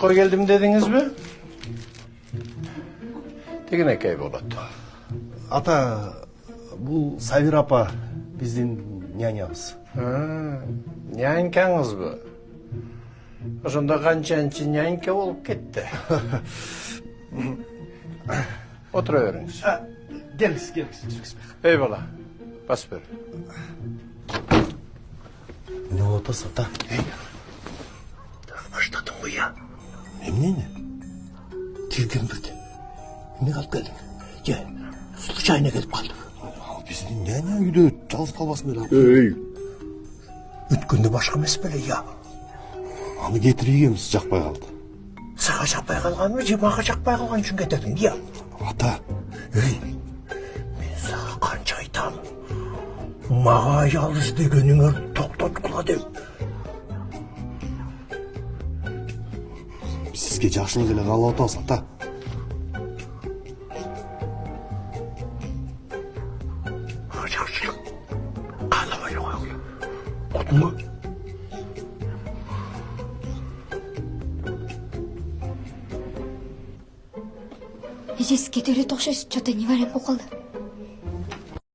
Koy geldim dediniz mi? Тегенекей болады. Ата, бұл Сабир апа біздің нянябыз. Нянькаңыз бі? Ошонда канчанчы нянька болуп кетти. Отура бериңиз. Келіңіз, жүргізбек. Эй бала, бас бер. Не отасы, ата? Баштадың ғой, я. Емнені? Келген бірде. Не қалып келдің? Случайно келіп қалды. Біздің няня үйде жалғыз қалбасын бері. Өткенде башқа емес беле, я. Аны кетірегеміз жақпай қалды. Саға жақпай қалған ма, жемаға жақпай қалған үшін кетірдің, я. Ата, мен саға қанша айтам. Маға ялыз дегеніңе тоқтат қыла дем. Сізге жақшылық еле қала отасы, ата. Жақшылық қаламай қойғы. Құтын ма? Эжеси кетелет окшойсуз, что-то не варен болуп калды.